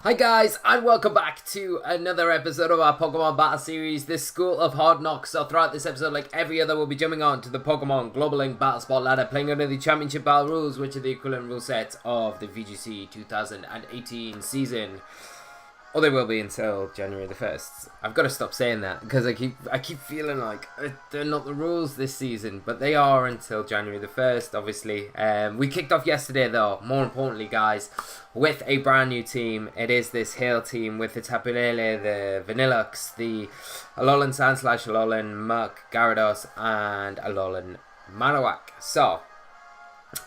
Hi guys, and welcome back to another episode of our Pokemon Battle Series, this School of Hard Knocks. So throughout this episode, like every other, we'll be jumping on to the Pokemon Global Link Battle Spot ladder, playing under the Championship Battle rules, which are the equivalent rule set of the VGC 2018 season. Or they will be until January the 1st. I've got to stop saying that, because I keep feeling like they're not the rules this season, but they are until January the 1st, obviously. We kicked off yesterday, though, more importantly, guys, with a brand new team. It is this Hail team with the Tapu Lele, the Vanilluxe, the Alolan Sandslash, Alolan Muk, Gyarados, and Alolan Marowak. So,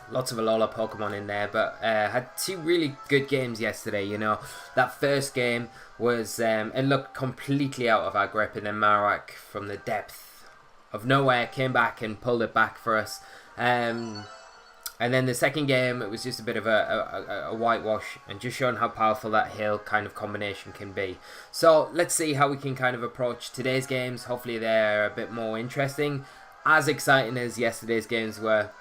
lots of Alola Pokemon in there, but had two really good games yesterday, you know. That first game was, it looked completely out of our grip, and then Marowak, from the depth of nowhere, came back and pulled it back for us. And then the second game, it was just a bit of a whitewash, and just showing how powerful that Hail kind of combination can be. So let's see how we can kind of approach today's games. Hopefully they're a bit more interesting, as exciting as yesterday's games were.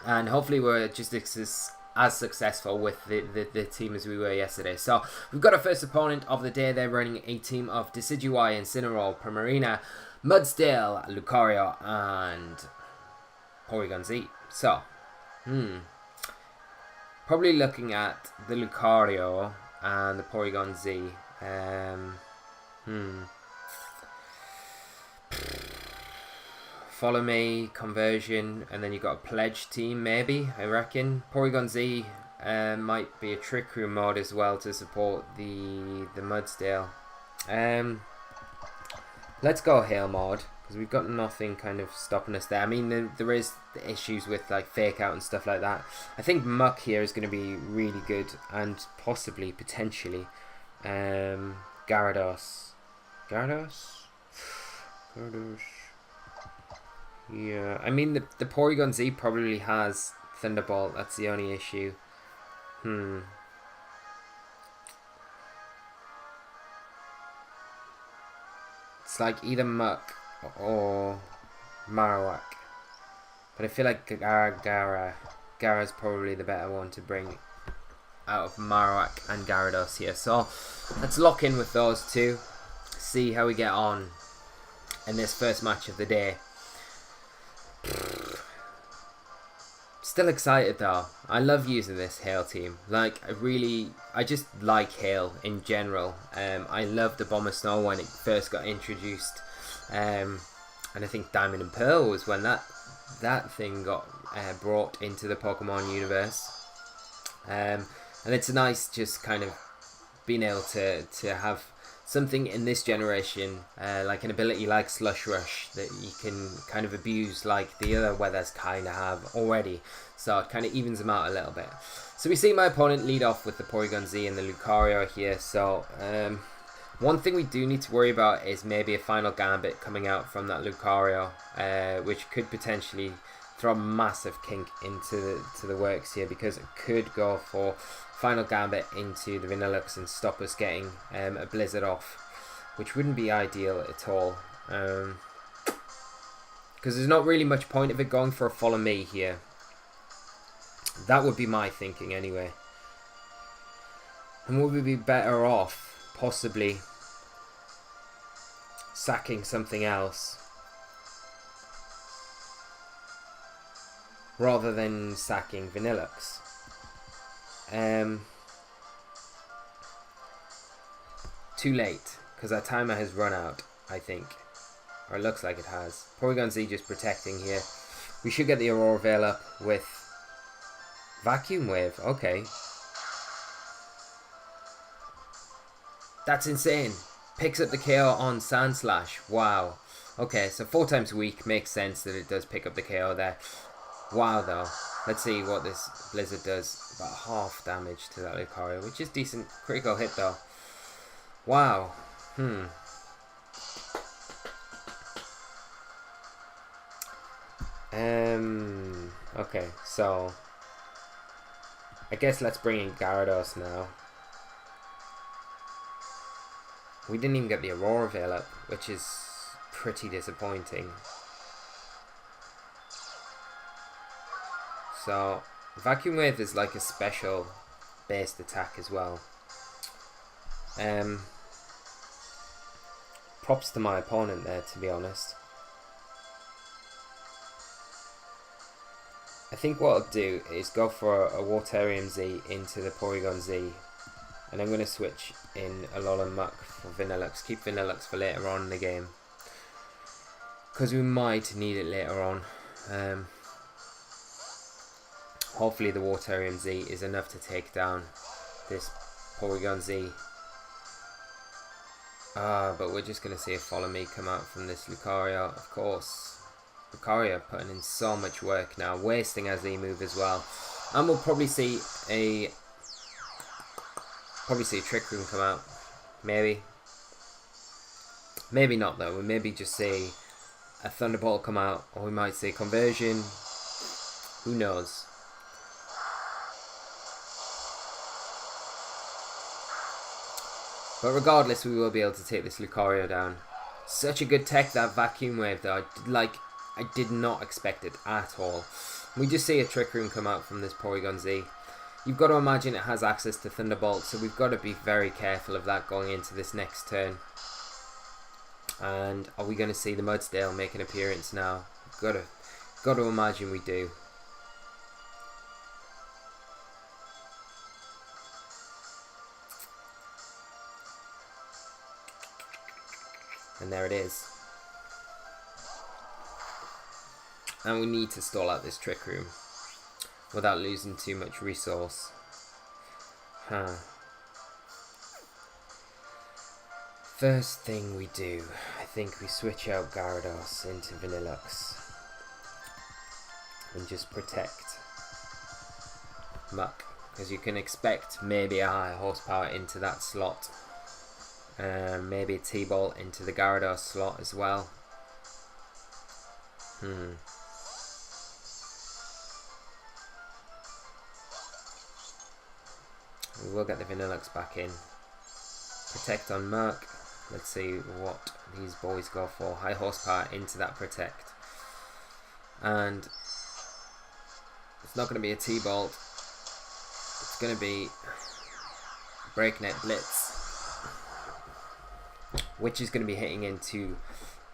And hopefully we're just as successful with the team as we were yesterday. So we've got our first opponent of the day. They're running a team of Decidueye, Incineroar, Primarina, Mudsdale, Lucario, and Porygon Z. So, probably looking at the Lucario and the Porygon Z. Follow Me, Conversion, and then you've got a Pledge team, maybe, I reckon. Porygon Z might be a Trick Room mode as well to support the Mudsdale. Let's go Hail mode, because we've got nothing kind of stopping us there. I mean, there is the issues with like Fake Out and stuff like that. I think Muk here is going to be really good, and possibly, potentially, Gyarados. Yeah, I mean, the Porygon Z probably has Thunderbolt. That's the only issue. It's like either Muk or Marowak. But I feel like Gara's probably the better one to bring out of Marowak and Gyarados here. So let's lock in with those two. See how we get on in this first match of the day. Still excited though. I love using this Hail team. Like, I just like Hail in general. I loved the Bomber Snow when it first got introduced. And I think Diamond and Pearl was when that thing got brought into the Pokemon universe. And it's nice just kind of being able to have something in this generation, like an ability like Slush Rush, that you can kind of abuse like the other weathers kind of have already. So it kind of evens them out a little bit. So we see my opponent lead off with the Porygon Z and the Lucario here. So one thing we do need to worry about is maybe a Final Gambit coming out from that Lucario, which could potentially throw a massive kink into the works here, because it could go for Final Gambit into the Vanilluxe and stop us getting a Blizzard off, which wouldn't be ideal at all, because there's not really much point of it going for a Follow Me here. That would be my thinking anyway. And would we be better off possibly sacking something else rather than sacking Vanilluxe? Too late, because our timer has run out, I think. Or it looks like it has. Porygon Z just protecting here. We should get the Aurora Veil up with Vacuum Wave. Okay. That's insane. Picks up the KO on Sandslash. Wow. Okay, so 4 times a week makes sense that it does pick up the KO there. Wow, though. Let's see what this Blizzard does. About half damage to that Lucario, which is decent. Critical hit, though. Wow. Okay, so I guess let's bring in Gyarados now. We didn't even get the Aurora Veil up, which is pretty disappointing. So Vacuum Wave is like a special based attack as well. Props to my opponent there, to be honest. I think what I'll do is go for a Waterium Z into the Porygon Z. And I'm going to switch in Alolan Muck for Vanilluxe. Keep Vanilluxe for later on in the game, because we might need it later on. Hopefully the Waterium Z is enough to take down this Porygon Z. But we're just going to see a Follow Me come out from this Lucario, of course. Lucario putting in so much work now, wasting a Z move as well. And we'll probably see a Trick Room come out. Maybe. Maybe not though. We maybe just see a Thunderbolt come out, or we might see Conversion. Who knows? But regardless, we will be able to take this Lucario down. Such a good tech, that Vacuum Wave though. I did not expect it at all. We just see a Trick Room come out from this Porygon Z. You've got to imagine it has access to Thunderbolt, so we've got to be very careful of that going into this next turn. And are we going to see the Mudsdale make an appearance now? Got to imagine we do. And there it is. And we need to stall out this Trick Room without losing too much resource. First thing we do, I think we switch out Gyarados into Vanilluxe and just protect Muck, because you can expect maybe a high horsepower into that slot. Maybe a T-Bolt into the Gyarados slot as well. We will get the Vanilluxe back in. Protect on Merc. Let's see what these boys go for. High horsepower into that Protect. And it's not going to be a T-Bolt. It's going to be Breakneck Blitz, which is going to be hitting into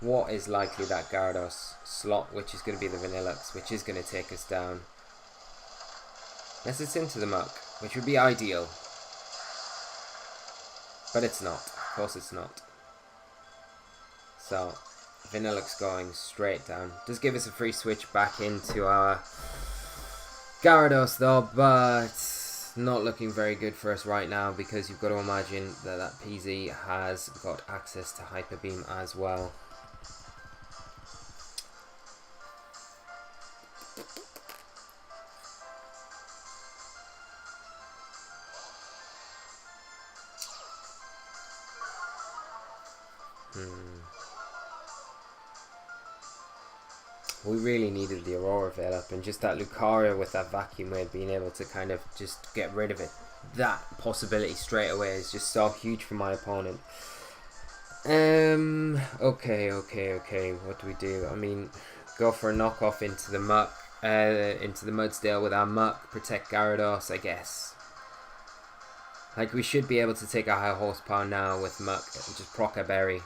what is likely that Gyarados slot, which is going to be the Vanilluxe, which is going to take us down. Unless it's into the Muck, which would be ideal. But it's not. Of course it's not. So, Vanilluxe going straight down. Does give us a free switch back into our Gyarados though, but not looking very good for us right now, because you've got to imagine that that PZ has got access to Hyper Beam as well. We really needed the Aurora Veil up, and just that Lucario with that Vacuum Wave being able to kind of just get rid of it. That possibility straight away is just so huge for my opponent. Okay. What do we do? I mean, go for a knockoff into the Muck, into the Mudsdale with our Muck. Protect Gyarados, I guess. Like, we should be able to take a high horsepower now with Muck and just proc a Berry.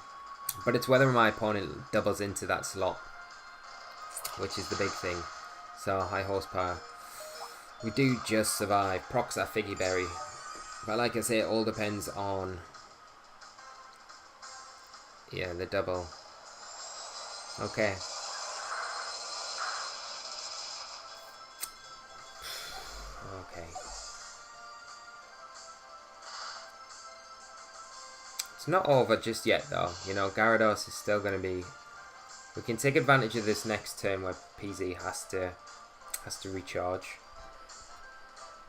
But it's whether my opponent doubles into that slot, which is the big thing. So, high horsepower. We do just survive. Procs our Figgy Berry. But like I say, it all depends on... yeah, the double. Okay. Okay. It's not over just yet though. You know, Gyarados is still going to be... we can take advantage of this next turn where PZ has to recharge.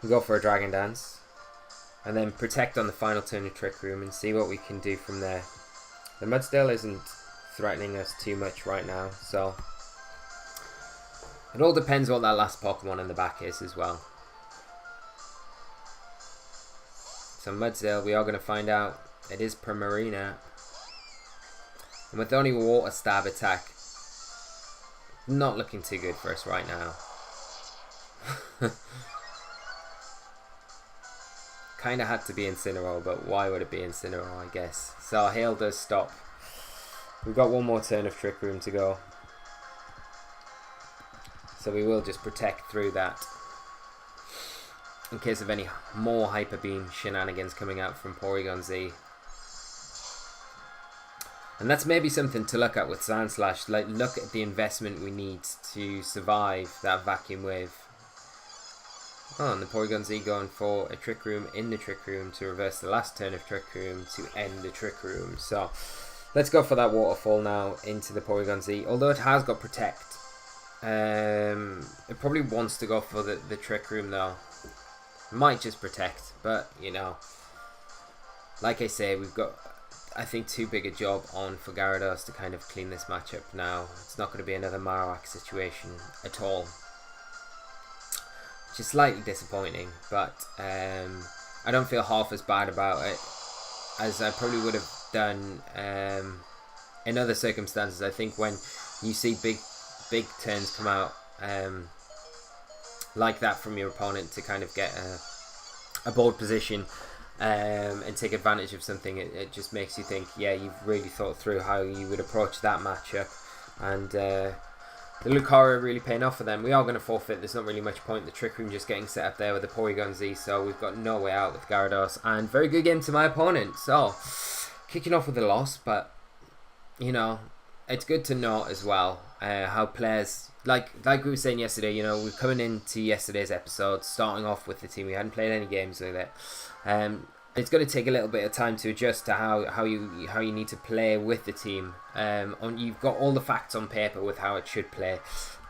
We go for a Dragon Dance. And then protect on the final turn of Trick Room and see what we can do from there. The Mudsdale isn't threatening us too much right now, so... it all depends what that last Pokemon in the back is as well. So Mudsdale, we are going to find out. It is Primarina. And with only Water Stab attack, not looking too good for us right now. kind of had to be Incineroar, but why would it be Incineroar, I guess. So Hail does stop. We've got one more turn of Trick Room to go. So we will just protect through that. In case of any more Hyper Beam shenanigans coming out from Porygon Z. And that's maybe something to look at with Sandslash. Like, look at the investment we need to survive that Vacuum Wave. Oh, and the Porygon Z going for a Trick Room in the Trick Room to reverse the last turn of Trick Room to end the Trick Room. So, let's go for that Waterfall now into the Porygon Z. Although it has got Protect. It probably wants to go for the Trick Room though. Might just Protect, but you know, like I say, we've got, I think, too big a job on for Gyarados to kind of clean this matchup now. It's not going to be another Marowak situation at all. Which is slightly disappointing, but I don't feel half as bad about it as I probably would have done in other circumstances. I think when you see big turns come out like that from your opponent to kind of get a board position and take advantage of something, it just makes you think, yeah, you've really thought through how you would approach that matchup. And the Lucario really paying off for them. We are going to forfeit. There's not really much point. The Trick Room just getting set up there with the Porygon Z, so we've got no way out with Gyarados. And very good game to my opponent. So, kicking off with a loss, but, you know, it's good to know as well how players, like we were saying yesterday, you know, we're coming into yesterday's episode, starting off with the team. We hadn't played any games with it. It's going to take a little bit of time to adjust to how you need to play with the team. You've got all the facts on paper with how it should play,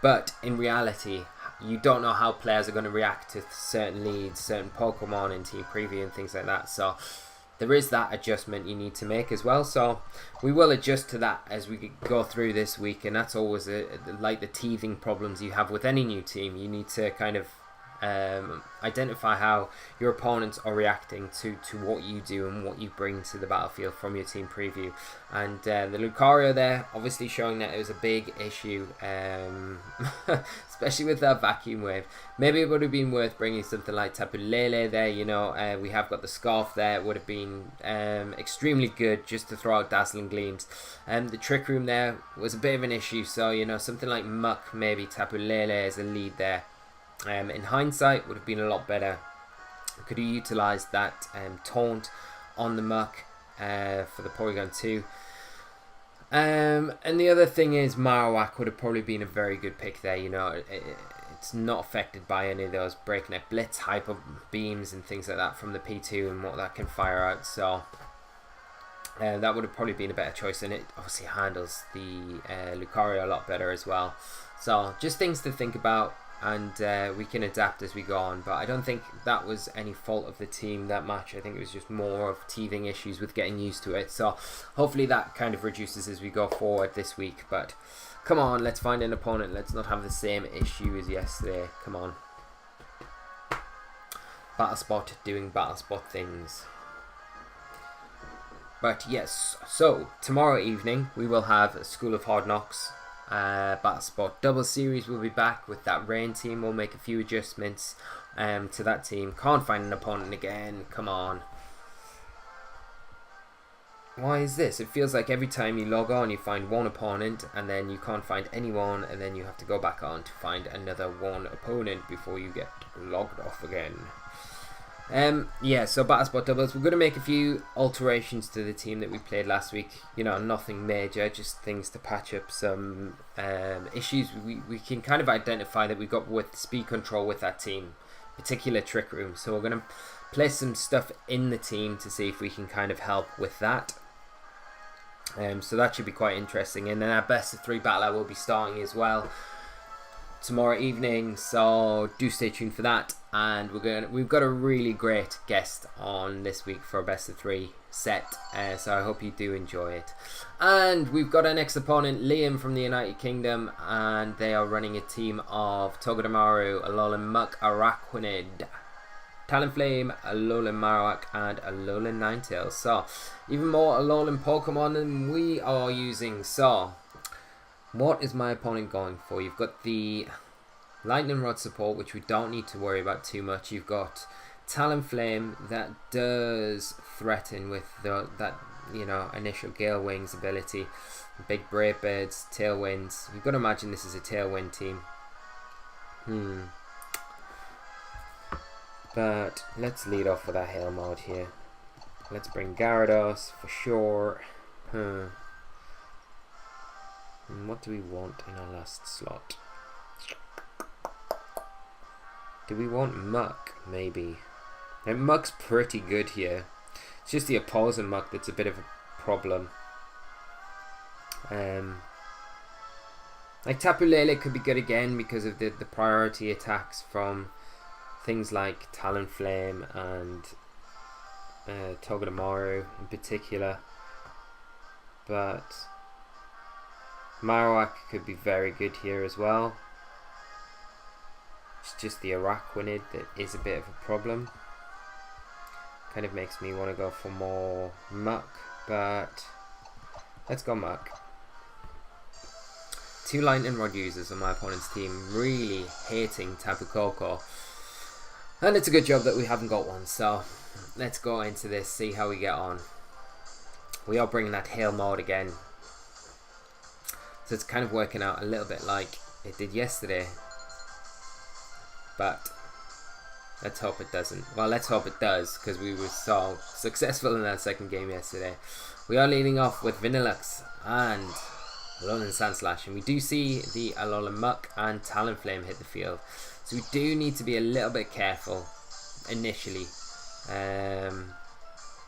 but in reality, you don't know how players are going to react to certain leads, certain Pokemon in team preview and things like that. So there is that adjustment you need to make as well. So we will adjust to that as we go through this week, and that's always like the teething problems you have with any new team. You need to kind of identify how your opponents are reacting to what you do and what you bring to the battlefield from your team preview. And the Lucario there obviously showing that it was a big issue, especially with that Vacuum Wave. Maybe it would have been worth bringing something like Tapu Lele there, you know. We have got the Scarf there. It would have been extremely good just to throw out Dazzling Gleams. The Trick Room there was a bit of an issue, so you know, something like Muck, maybe Tapu Lele as a lead there. In hindsight, would have been a lot better. Could have utilised that taunt on the Muck for the Porygon 2. And the other thing is, Marowak would have probably been a very good pick there. You know, it's not affected by any of those Breakneck Blitz, Hyper Beams and things like that from the P2 and what that can fire out. So that would have probably been a better choice, and it obviously handles the Lucario a lot better as well. So just things to think about. And we can adapt as we go on, but I don't think that was any fault of the team, that match. I think it was just more of teething issues with getting used to it, so hopefully that kind of reduces as we go forward this week. But come on, let's find an opponent. Let's not have the same issue as yesterday. Come on. Battlespot doing Battlespot things. But yes, so tomorrow evening we will have School of Hard Knocks. Battlespot Double Series will be back with that Rain team. We'll make a few adjustments to that team. Can't find an opponent again. Come on. Why is this? It feels like every time you log on you find one opponent and then you can't find anyone, and then you have to go back on to find another one opponent before you get logged off again. Yeah, so Battlespot doubles. We're going to make a few alterations to the team that we played last week. You know, nothing major, just things to patch up some issues we can kind of identify that we got with speed control with that team, particular Trick Room. So we're going to place some stuff in the team to see if we can kind of help with that. So that should be quite interesting. And then our best of 3 battle will be starting as well tomorrow evening, so do stay tuned for that. And we've got a really great guest on this week for a best of 3 set, so I hope you do enjoy it. And we've got our next opponent, Liam from the United Kingdom, and they are running a team of Togedemaru, Alolan Muck, Araquanid, Talonflame, Alolan Marowak, and Alolan Ninetales. So even more Alolan Pokemon than we are using. So what is my opponent going for? You've got the Lightning Rod support, which we don't need to worry about too much. You've got Talonflame that does threaten with that initial Gale Wings ability. Big Brave Birds, Tailwinds. You've got to imagine this is a Tailwind team. But let's lead off with our Hail Mode here. Let's bring Gyarados for sure. And what do we want in our last slot? Do we want Muck, maybe? And Muck's pretty good here. It's just the opposing Muck that's a bit of a problem. Like Tapu Lele could be good again because of the priority attacks from things like Talonflame and Togedemaru in particular. But Marowak could be very good here as well. It's just the Araquanid that is a bit of a problem. Kind of makes me want to go for more Muck, but let's go Muck. 2 Lightning Rod users on my opponent's team, really hating Tapu Koko. And it's a good job that we haven't got one, so let's go into this, see how we get on. We are bringing that Hail Mode again. So it's kind of working out a little bit like it did yesterday. But let's hope it doesn't. Well, let's hope it does, because we were so successful in that second game yesterday. We are leading off with Vanilluxe and Alolan Sandslash, and we do see the Alolan Muck and Talonflame hit the field. So we do need to be a little bit careful initially.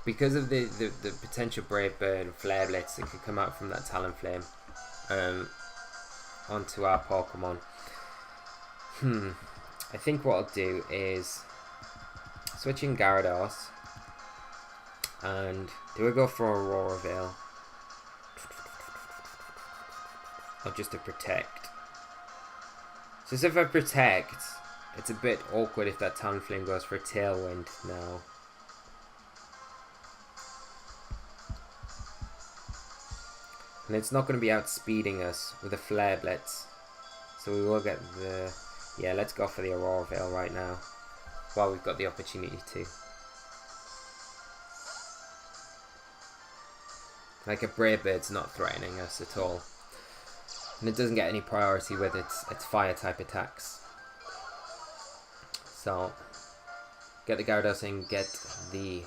Because of the potential Brave Bird and Flare Blitz that could come out from that Talonflame onto our Pokemon. I think what I'll do is switch in Gyarados and do I go for Aurora Veil or just to protect? So if I protect, it's a bit awkward if that Talonflame goes for a Tailwind now. And it's not going to be outspeeding us with a Flare Blitz. So we will get the... Yeah, let's go for the Aurora Veil right now. While we've got the opportunity to. Like a Brave Bird's not threatening us at all. And it doesn't get any priority with its fire type attacks. So, get the Gyarados in, get the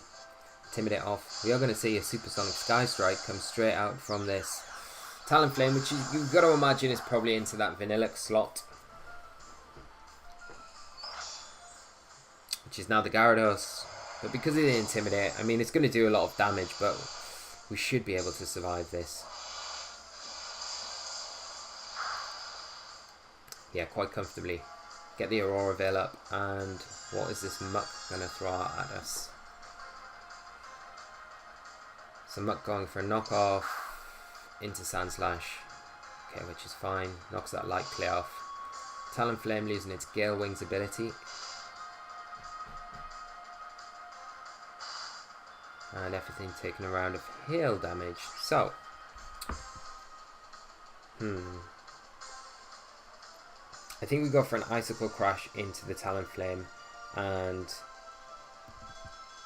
Intimidate off. We are going to see a Supersonic Skystrike come straight out from this Talonflame, which you've got to imagine is probably into that Vanilluxe slot. Which is now the Gyarados. But because of the Intimidate, I mean, it's going to do a lot of damage, but we should be able to survive this. Yeah, quite comfortably. Get the Aurora Veil up, and what is this Muck going to throw at us? So Muck going for a knockoff into Sandslash. Okay, which is fine. Knocks that light clear off. Talonflame losing its Gale Wings ability. And everything taking a round of hail damage. So, I think we go for an Icicle Crash into the Talonflame, and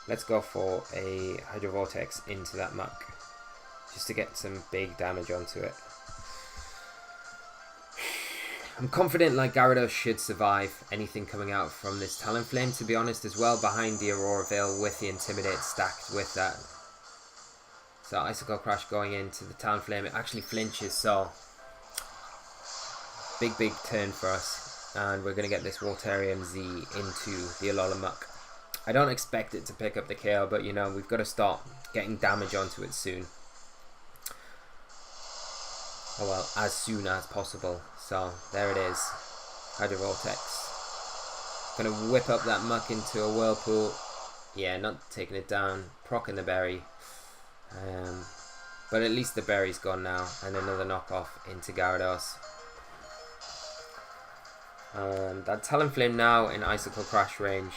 let's go for a Hydro Vortex into that Muck, just to get some big damage onto it. I'm confident like Gyarados should survive anything coming out from this Talonflame, to be honest, as well, behind the Aurora Veil with the Intimidate stacked with that. So Icicle Crash going into the Talonflame, it actually flinches, so big turn for us, and we're going to get this Voltarium Z into the Alolan Muck. I don't expect it to pick up the KO, but you know, we've got to start getting damage onto it soon. Oh well, as soon as possible. So, there it is. Hydro Vortex. Gonna whip up that Muck into a Whirlpool. Yeah, not taking it down. Proccing the berry. But at least the berry's gone now. And another knockoff into Gyarados. That Talonflame now in Icicle Crash range.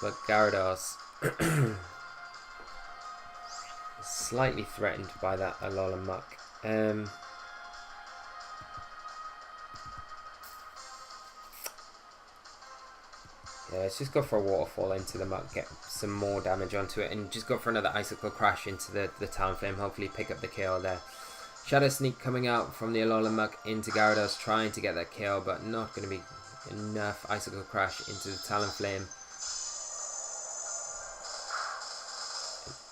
But Gyarados slightly threatened by that Alolan Muck. Yeah, let's just go for a waterfall into the muck, get some more damage onto it, and just go for another icicle crash into the Talonflame, hopefully pick up the kill there. Shadow Sneak coming out from the Alolan muck into Gyarados, trying to get that kill, but not going to be enough. Icicle crash into the Talonflame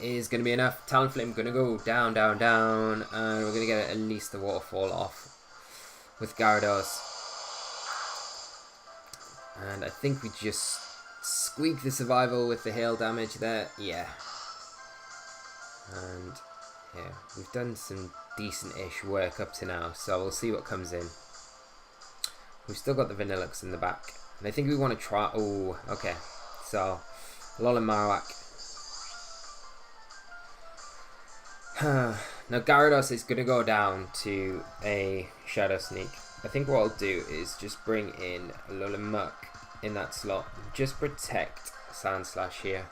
is going to be enough. Talonflame going to go down, down, down, and we're going to get at least the waterfall off with Gyarados. And I think we just squeak the survival with the hail damage there. Yeah. And yeah, we've done some decent-ish work up to now, so we'll see what comes in. We've still got the Vanilluxe in the back. And I think we want to try... Oh, okay. So, Alolan Marowak. Now Gyarados is going to go down to a Shadow Sneak. I think what I'll do is just bring in Alolan Muck in that slot. Just protect Sandslash here.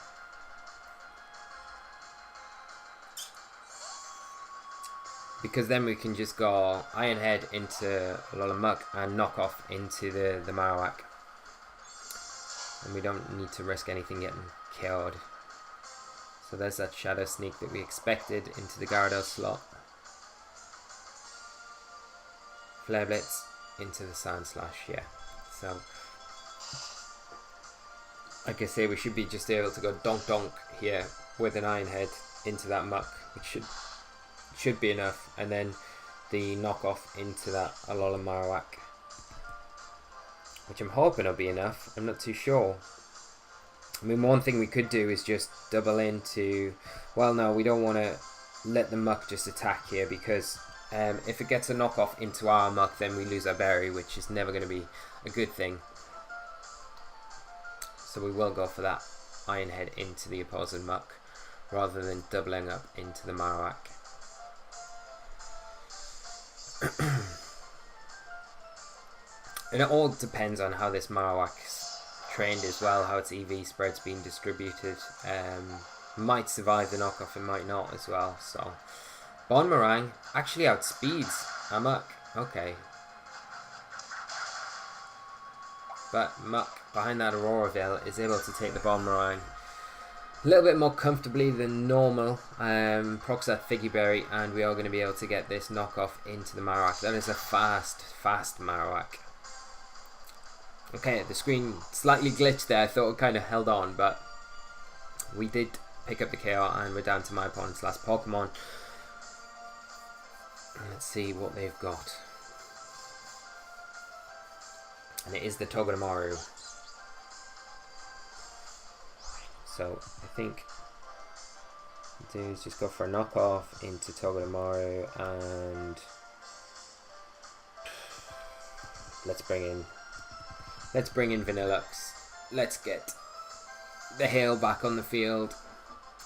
Because then we can just go Iron Head into Alolan Muck and knock off into the Marowak. And we don't need to risk anything getting killed. So there's that Shadow Sneak that we expected into the Gyarados slot. Flare Blitz into the Sandslash, yeah. So, like I say, we should be just able to go donk donk here with an Iron Head into that muck, which should be enough, and then the knockoff into that Alolan Marowak, which I'm hoping will be enough. I'm not too sure. I mean, one thing we could do is just double into... Well, no, we don't want to let the muck just attack here, because if it gets a knockoff into our muck, then we lose our berry, which is never going to be a good thing. So we will go for that Iron Head into the opposing muck, rather than doubling up into the Marowak. And it all depends on how this Marowak's trained as well, how its EV spread's being distributed. Might survive the knockoff and might not as well. So Bonmarang actually outspeeds our Muck. Okay. But Muck behind that Auroraville is able to take the Bonmarang a little bit more comfortably than normal. Procs that Figgy Berry, and we are going to be able to get this knockoff into the Marowak. That is a fast Marowak. Okay, the screen slightly glitched there. I thought it kind of held on, but we did pick up the KO, and we're down to my opponent's last Pokemon. Let's see what they've got. And it is the Togedemaru. So I think what we'll do is just go for a knockoff into Togedemaru, and let's bring in Vanilluxe. Let's get the hail back on the field,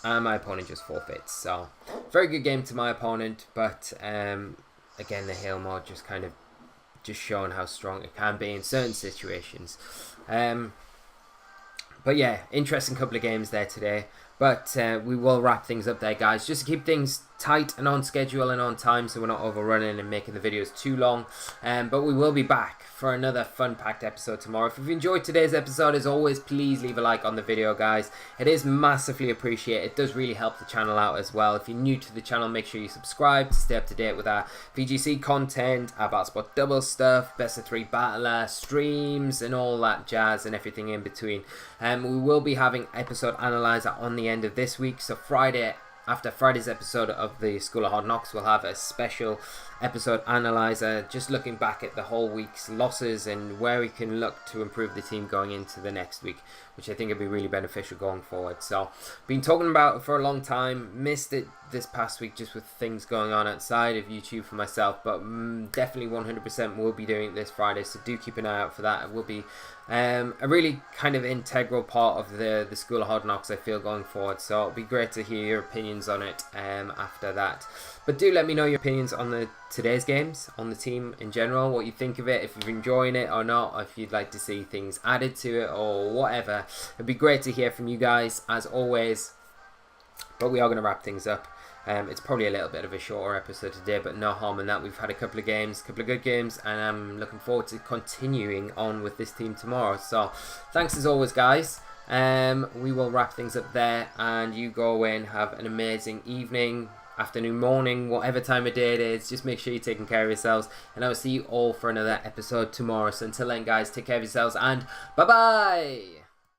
and my opponent just forfeits. So very good game to my opponent, but again, the hail mod just kind of showing how strong it can be in certain situations. But yeah, interesting couple of games there today. But we will wrap things up there, guys, just to keep things tight and on schedule and on time, so we're not overrunning and making the videos too long. But we will be back for another fun-packed episode tomorrow. If you've enjoyed today's episode, as always, please leave a like on the video, guys. It is massively appreciated. It does really help the channel out as well. If you're new to the channel, make sure you subscribe to stay up to date with our VGC content, our Battle Spot Double stuff, Best of 3 Battler, streams, and all that jazz and everything in between. We will be having episode analyzer on the end of this week, so Friday, after Friday's episode of the School of Hard Knocks, we'll have a special episode analyzer, just looking back at the whole week's losses and where we can look to improve the team going into the next week, which I think would be really beneficial going forward. So, been talking about it for a long time, missed it this past week just with things going on outside of YouTube for myself, but definitely 100% will be doing it this Friday, so do keep an eye out for that. It will be a really kind of integral part of the School of Hard Knocks, I feel, going forward, so it'll be great to hear your opinions on it after that. But do let me know your opinions on today's games, on the team in general, what you think of it, if you're enjoying it or not, if you'd like to see things added to it or whatever. It'd be great to hear from you guys, as always. But we are going to wrap things up. It's probably a little bit of a shorter episode today, but no harm in that. We've had a couple of good games, and I'm looking forward to continuing on with this team tomorrow. So thanks as always, guys. We will wrap things up there, and you go away and have an amazing evening, afternoon, morning, whatever time of day it is. Just make sure you're taking care of yourselves, and I will see you all for another episode tomorrow. So until then, guys, take care of yourselves, and bye bye.